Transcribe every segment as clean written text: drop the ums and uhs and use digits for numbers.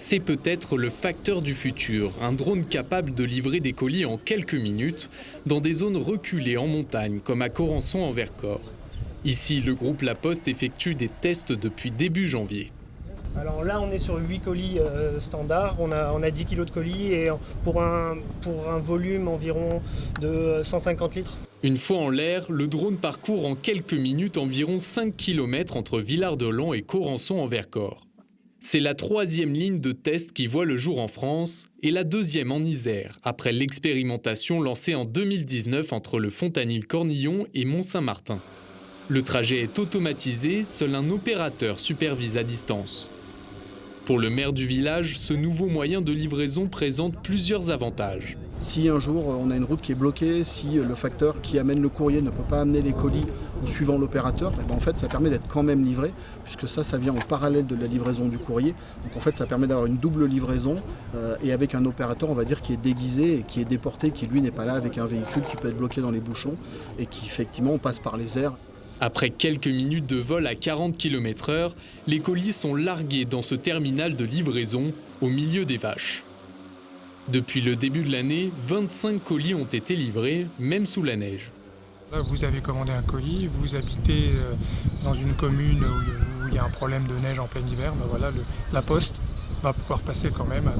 C'est peut-être le facteur du futur, un drone capable de livrer des colis en quelques minutes dans des zones reculées en montagne comme à Corançon en Vercors. Ici, le groupe La Poste effectue des tests depuis début janvier. Alors là, on est sur 8 colis standards, on a 10 kg de colis et pour un volume environ de 150 litres. Une fois en l'air, le drone parcourt en quelques minutes environ 5 km entre Villard-de-Lans et Corançon en Vercors. C'est la troisième ligne de test qui voit le jour en France et la deuxième en Isère, après l'expérimentation lancée en 2019 entre le Fontanil-Cornillon et Mont-Saint-Martin. Le trajet est automatisé, seul un opérateur supervise à distance. Pour le maire du village, ce nouveau moyen de livraison présente plusieurs avantages. Si un jour on a une route qui est bloquée, si le facteur qui amène le courrier ne peut pas amener les colis en suivant l'opérateur, en fait ça permet d'être quand même livré, puisque ça vient en parallèle de la livraison du courrier. Donc en fait ça permet d'avoir une double livraison et avec un opérateur on va dire qui est déguisé et qui est déporté, qui lui n'est pas là avec un véhicule qui peut être bloqué dans les bouchons et qui effectivement passe par les airs. Après quelques minutes de vol à 40 km/h, les colis sont largués dans ce terminal de livraison au milieu des vaches. Depuis le début de l'année, 25 colis ont été livrés, même sous la neige. Là, vous avez commandé un colis, vous habitez dans une commune où il y a un problème de neige en plein hiver, ben voilà, la Poste va pouvoir passer quand même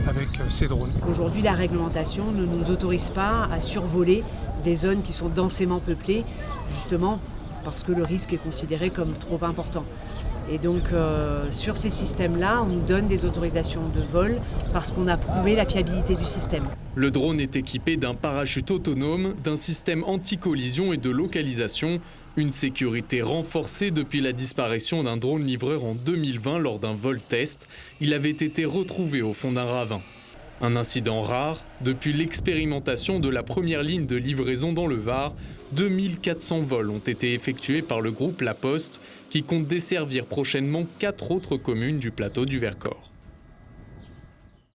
avec ces drones. Aujourd'hui, la réglementation ne nous autorise pas à survoler des zones qui sont densément peuplées, justement parce que le risque est considéré comme trop important. Et donc sur ces systèmes-là, on nous donne des autorisations de vol parce qu'on a prouvé la fiabilité du système. Le drone est équipé d'un parachute autonome, d'un système anti-collision et de localisation, une sécurité renforcée depuis la disparition d'un drone livreur en 2020 lors d'un vol test. Il avait été retrouvé au fond d'un ravin. Un incident rare, depuis l'expérimentation de la première ligne de livraison dans le Var, 2400 vols ont été effectués par le groupe La Poste, qui compte desservir prochainement 4 autres communes du plateau du Vercors.